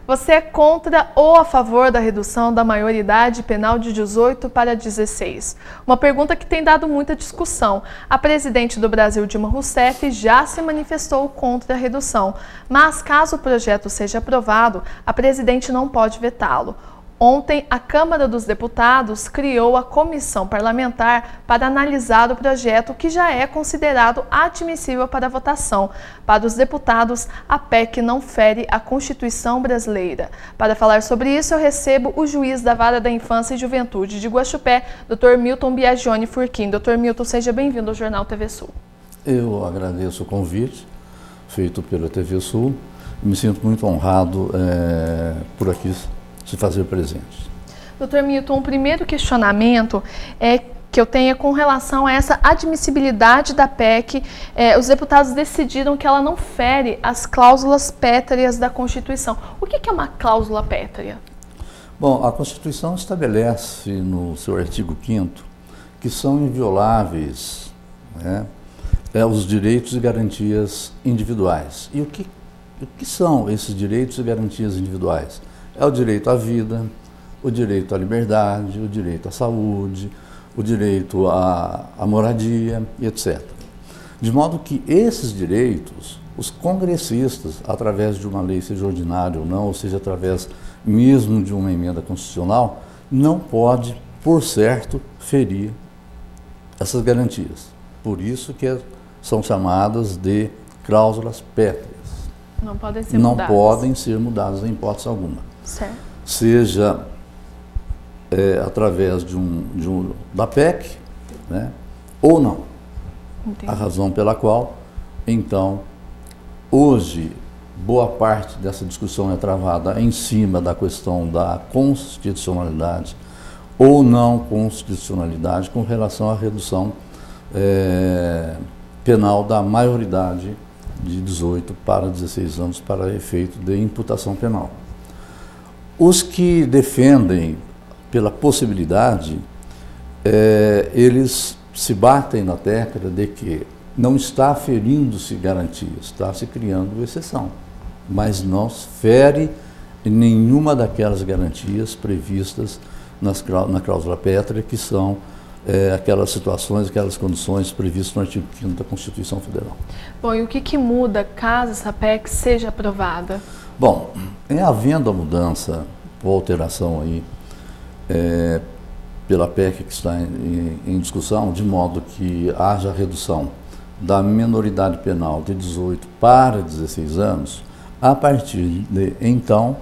Você é contra ou a favor da redução da maioridade penal de 18 para 16? Uma pergunta que tem dado muita discussão. A presidente do Brasil, Dilma Rousseff, já se manifestou contra a redução, mas caso o projeto seja aprovado, a presidente não pode vetá-lo. Ontem, a Câmara dos Deputados criou a comissão parlamentar para analisar o projeto que já é considerado admissível para votação. Para os deputados, a PEC não fere a Constituição brasileira. Para falar sobre isso, eu recebo o juiz da Vara da Infância e Juventude de Guaxupé, Dr. Milton Biagione Furquim. Dr. Milton, seja bem-vindo ao Jornal TV Sul. Eu agradeço o convite feito pela TV Sul e me sinto muito honrado por aqui se fazer presente. Dr. Milton, o primeiro questionamento que eu tenho é com relação a essa admissibilidade da PEC. Os deputados decidiram que ela não fere as cláusulas pétreas da Constituição. O que é uma cláusula pétrea? Bom, a Constituição estabelece no seu artigo 5º que são invioláveis, né, os direitos e garantias individuais. E o que são esses direitos e garantias individuais? É o direito à vida, o direito à liberdade, o direito à saúde, o direito à moradia, etc. De modo que esses direitos, os congressistas, através de uma lei, seja ordinária ou não, ou seja, através mesmo de uma emenda constitucional, não pode, por certo, ferir essas garantias. Por isso que são chamadas de cláusulas pétreas. Não podem ser mudadas. Não podem ser mudadas em hipótese alguma. Certo. Seja através da PEC, né, ou não. Entendi. A razão pela qual, então, hoje, boa parte dessa discussão é travada em cima da questão da constitucionalidade ou não constitucionalidade com relação à redução penal da maioridade de 18 para 16 anos para efeito de imputação penal. Os que defendem pela possibilidade, eles se batem na tecla de que não está ferindo-se garantias, está se criando exceção, mas não fere nenhuma daquelas garantias previstas na cláusula pétrea, que são aquelas situações, aquelas condições previstas no artigo 5º da Constituição Federal. Bom, e o que muda caso essa PEC seja aprovada? Bom, em havendo a mudança ou alteração aí pela PEC que está em discussão, de modo que haja redução da minoridade penal de 18 para 16 anos, a partir de então,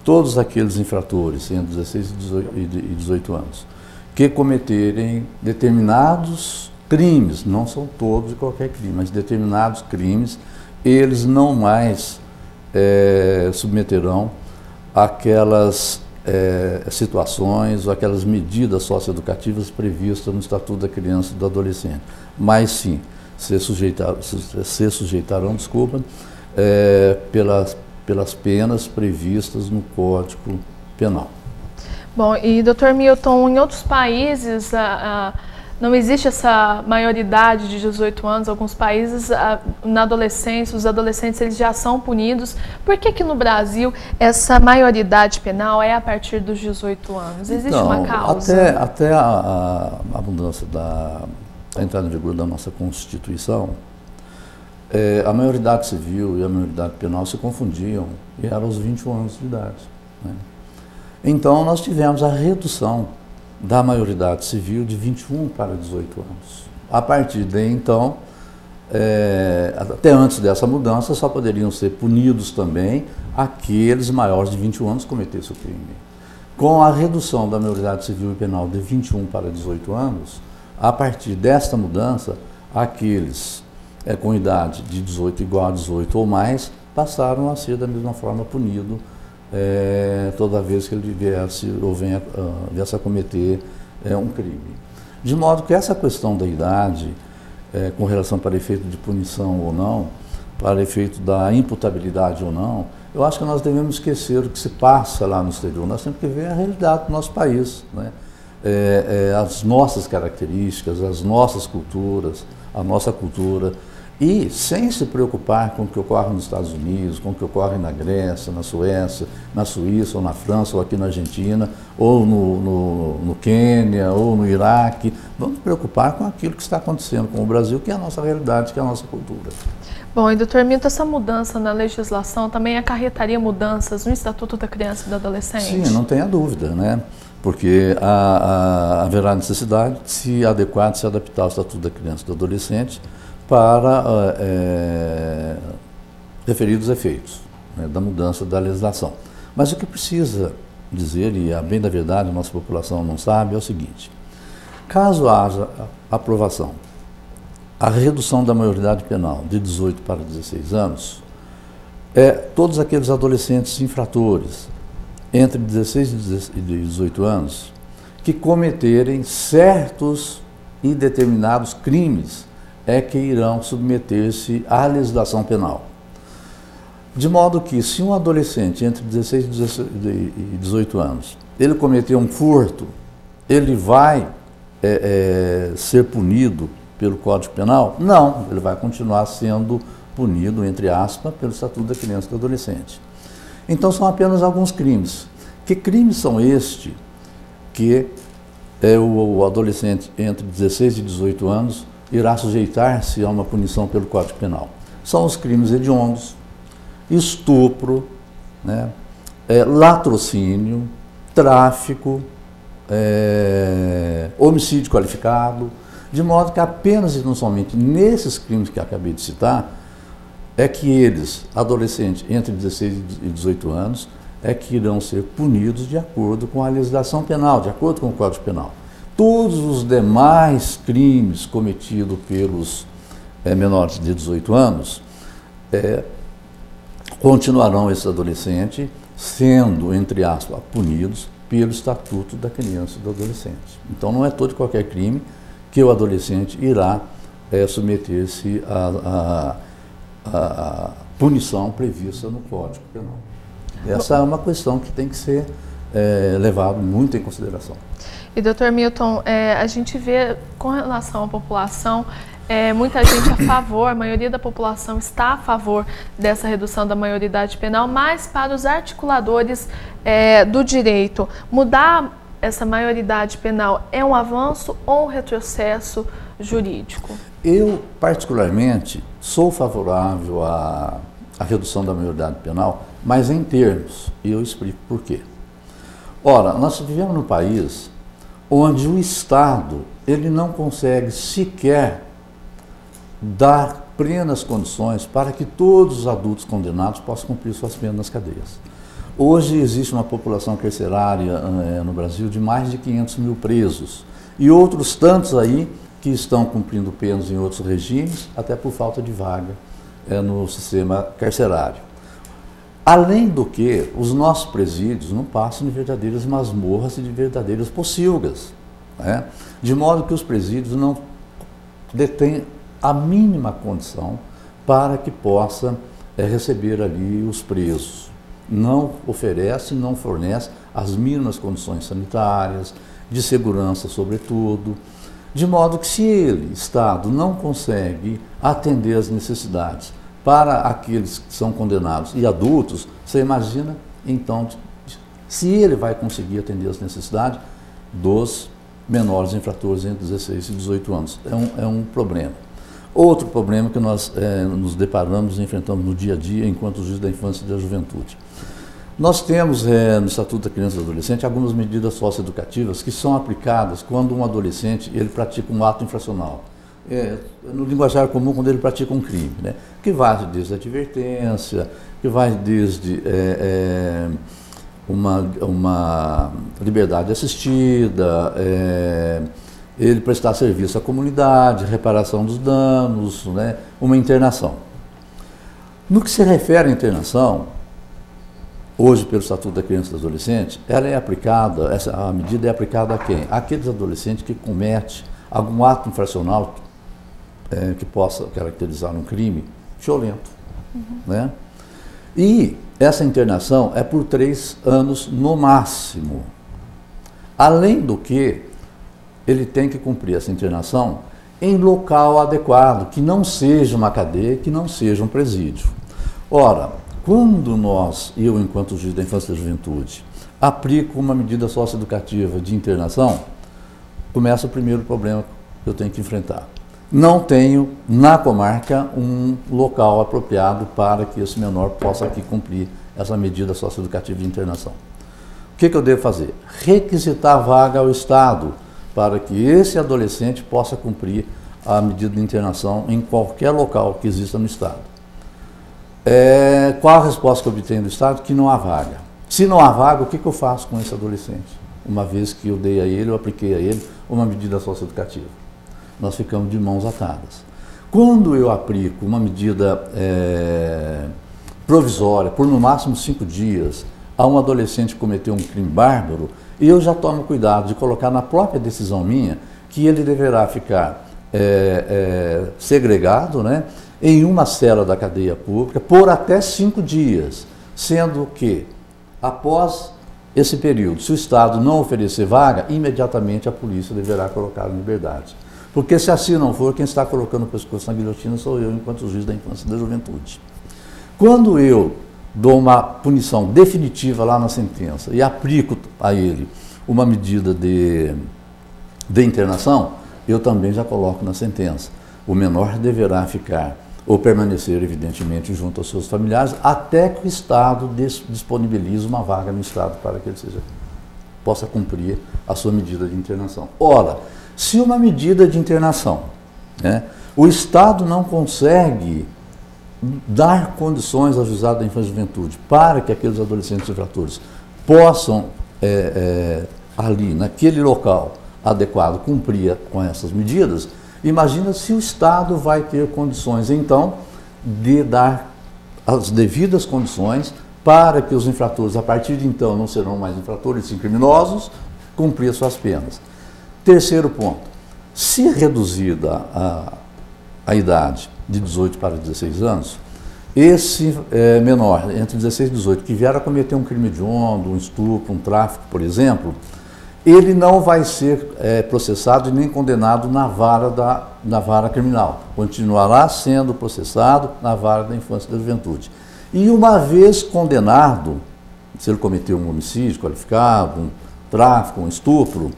todos aqueles infratores entre 16 e 18 anos que cometerem determinados crimes, não são todos de qualquer crime, mas determinados crimes, eles não mais submeterão aquelas situações ou aquelas medidas socioeducativas previstas no Estatuto da Criança e do Adolescente, mas sim se sujeitarão, pelas penas previstas no Código Penal. Bom, e Dr. Milton, em outros países não existe essa maioridade de 18 anos. Alguns países, na adolescência, os adolescentes eles já são punidos. Por que no Brasil essa maioridade penal é a partir dos 18 anos? Existe uma causa? Até a mudança a entrada em vigor da nossa Constituição, a maioridade civil e a maioridade penal se confundiam e eram os 21 anos de idade, né? Então, nós tivemos a redução da maioridade civil de 21 para 18 anos. A partir de então, até antes dessa mudança, só poderiam ser punidos também aqueles maiores de 21 anos que cometessem o crime. Com a redução da maioridade civil e penal de 21 para 18 anos, a partir desta mudança, aqueles com idade de 18 igual a 18 ou mais passaram a ser da mesma forma punidos toda vez que ele viesse a cometer um crime. De modo que essa questão da idade, com relação para efeito de punição ou não, para efeito da imputabilidade ou não, eu acho que nós devemos esquecer o que se passa lá no exterior. Nós temos que ver a realidade do nosso país, né? As nossas características, as nossas culturas, a nossa cultura E sem se preocupar com o que ocorre nos Estados Unidos, com o que ocorre na Grécia, na Suécia, na Suíça, ou na França, ou aqui na Argentina, ou no Quênia, ou no Iraque. Vamos nos preocupar com aquilo que está acontecendo com o Brasil, que é a nossa realidade, que é a nossa cultura. Bom, e doutor Milton, essa mudança na legislação também acarretaria mudanças no Estatuto da Criança e do Adolescente? Sim, não tenha dúvida, né? Porque haverá necessidade de se adequar, de se adaptar ao Estatuto da Criança e do Adolescente para referidos efeitos, né, da mudança da legislação. Mas o que precisa dizer, e a bem da verdade a nossa população não sabe, é o seguinte: caso haja aprovação, a redução da maioridade penal de 18 para 16 anos, todos aqueles adolescentes infratores entre 16 e 18 anos que cometerem certos e determinados crimes que irão submeter-se à legislação penal. De modo que, se um adolescente entre 16 e 18 anos, ele cometer um furto, ele vai ser punido pelo Código Penal? Não, ele vai continuar sendo punido, entre aspas, pelo Estatuto da Criança e do Adolescente. Então, são apenas alguns crimes. Que crimes são estes que o adolescente entre 16 e 18 anos irá sujeitar-se a uma punição pelo Código Penal? São os crimes hediondos, estupro, né, latrocínio, tráfico, homicídio qualificado, de modo que apenas e não somente nesses crimes que acabei de citar, que eles, adolescentes entre 16 e 18 anos, que irão ser punidos de acordo com a legislação penal, de acordo com o Código Penal. Todos os demais crimes cometidos pelos menores de 18 anos, continuarão esses adolescentes sendo, entre aspas, punidos pelo Estatuto da Criança e do Adolescente. Então, não é todo qualquer crime que o adolescente irá submeter-se à punição prevista no Código Penal. Essa é uma questão que tem que ser levada muito em consideração. E, doutor Milton, a gente vê, com relação à população, muita gente a favor, a maioria da população está a favor dessa redução da maioridade penal, mas para os articuladores do direito, mudar essa maioridade penal é um avanço ou um retrocesso jurídico? Eu, particularmente, sou favorável à redução da maioridade penal, mas em termos, e eu explico por quê. Ora, nós vivemos num país onde o Estado ele não consegue sequer dar plenas condições para que todos os adultos condenados possam cumprir suas penas nas cadeias. Hoje existe uma população carcerária no Brasil de mais de 500 mil presos e outros tantos aí que estão cumprindo penas em outros regimes, até por falta de vaga no sistema carcerário. Além do que, os nossos presídios não passam de verdadeiras masmorras e de verdadeiras pocilgas, né? De modo que os presídios não detêm a mínima condição para que possa receber ali os presos. Não oferece, não fornece as mínimas condições sanitárias, de segurança sobretudo, de modo que se ele, Estado, não consegue atender as necessidades para aqueles que são condenados e adultos, você imagina, então, se ele vai conseguir atender as necessidades dos menores infratores entre 16 e 18 anos. É um problema. Outro problema que nós nos deparamos e enfrentamos no dia a dia enquanto juiz da infância e da juventude. Nós temos no Estatuto da Criança e do Adolescente algumas medidas socioeducativas que são aplicadas quando um adolescente ele pratica um ato infracional. No linguajar comum, quando ele pratica um crime, né? Que vai desde a advertência, que vai desde uma liberdade assistida, ele prestar serviço à comunidade, reparação dos danos, né? Uma internação. No que se refere à internação, hoje, pelo Estatuto da Criança e do Adolescente, ela é aplicada, a medida é aplicada a quem? Aqueles adolescentes que cometem algum ato infracional que possa caracterizar um crime violento, né? E essa internação é por 3 anos no máximo. Além do que, ele tem que cumprir essa internação em local adequado, que não seja uma cadeia, que não seja um presídio. Ora, quando eu, enquanto juiz da infância e da juventude, aplico uma medida socioeducativa de internação, começa o primeiro problema que eu tenho que enfrentar. Não tenho, na comarca, um local apropriado para que esse menor possa aqui cumprir essa medida socioeducativa de internação. O que eu devo fazer? Requisitar vaga ao Estado para que esse adolescente possa cumprir a medida de internação em qualquer local que exista no Estado. Qual a resposta que eu obtenho do Estado? Que não há vaga. Se não há vaga, o que eu faço com esse adolescente? Uma vez que eu dei a ele, eu apliquei a ele uma medida socioeducativa. Nós ficamos de mãos atadas. Quando eu aplico uma medida provisória, por no máximo 5 dias, a um adolescente que cometeu um crime bárbaro, eu já tomo cuidado de colocar na própria decisão minha que ele deverá ficar segregado, né, em uma cela da cadeia pública por até 5 dias, sendo que, após esse período, se o Estado não oferecer vaga, imediatamente a polícia deverá colocá-lo em liberdade. Porque se assim não for, quem está colocando o pescoço na guilhotina sou eu, enquanto juiz da infância e da juventude. Quando eu dou uma punição definitiva lá na sentença e aplico a ele uma medida de internação, eu também já coloco na sentença. O menor deverá ficar ou permanecer, evidentemente, junto aos seus familiares, até que o Estado disponibilize uma vaga no Estado para que ele possa cumprir a sua medida de internação. Ora, se uma medida de internação, né, o Estado não consegue dar condições ao juizado da infância e juventude para que aqueles adolescentes infratores possam, ali, naquele local adequado, cumprir com essas medidas, imagina se o Estado vai ter condições, então, de dar as devidas condições para que os infratores, a partir de então, não serão mais infratores, sim criminosos, cumprir suas penas. Terceiro ponto, se reduzida a idade de 18 para 16 anos, esse menor, entre 16 e 18, que vier a cometer um crime hediondo, um estupro, um tráfico, por exemplo, ele não vai ser processado e nem condenado na vara criminal. Continuará sendo processado na vara da infância e da juventude. E uma vez condenado, se ele cometeu um homicídio qualificado, um tráfico, um estupro,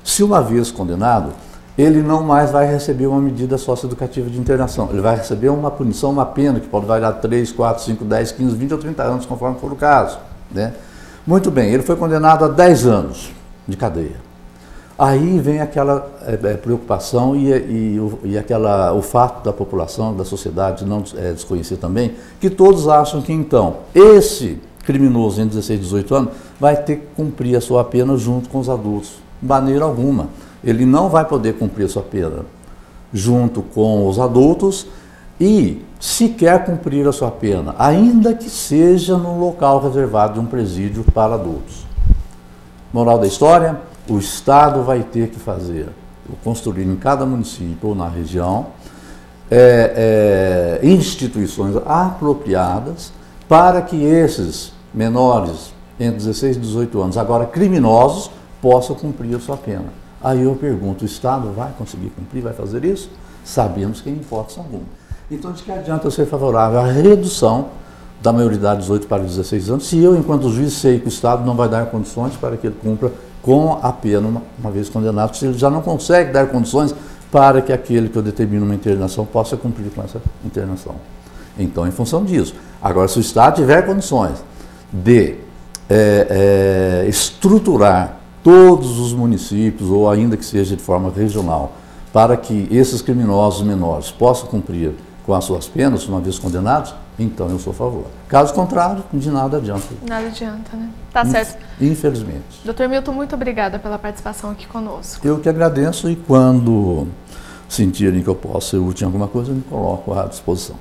se uma vez condenado, ele não mais vai receber uma medida socioeducativa de internação. Ele vai receber uma punição, uma pena, que pode variar 3, 4, 5, 10, 15, 20 ou 30 anos, conforme for o caso, né? Muito bem, ele foi condenado a 10 anos de cadeia. Aí vem aquela preocupação e o fato da população, da sociedade não desconhecer também, que todos acham que então esse criminoso entre 16 e 18 anos vai ter que cumprir a sua pena junto com os adultos. De maneira alguma. Ele não vai poder cumprir a sua pena junto com os adultos e, se quer cumprir a sua pena, ainda que seja no local reservado de um presídio para adultos. Moral da história, o Estado vai ter que construir em cada município ou na região instituições apropriadas para que esses menores entre 16 e 18 anos, agora criminosos, possam cumprir a sua pena. Aí eu pergunto, o Estado vai conseguir cumprir, vai fazer isso? Sabemos que em hipótese alguma. Então, de que adianta eu ser favorável à redução da maioridade de 18 para 16 anos, se eu, enquanto juiz, sei que o Estado não vai dar condições para que ele cumpra com a pena, uma vez condenado, se ele já não consegue dar condições para que aquele que eu determino uma internação possa cumprir com essa internação. Então, em função disso. Agora, se o Estado tiver condições de estruturar todos os municípios, ou ainda que seja de forma regional, para que esses criminosos menores possam cumprir com as suas penas, uma vez condenados, então eu sou a favor. Caso contrário, de nada adianta. Nada adianta, né? Tá certo. Infelizmente. Dr. Milton, muito obrigada pela participação aqui conosco. Eu que agradeço e quando sentirem que eu posso ser útil em alguma coisa, eu me coloco à disposição.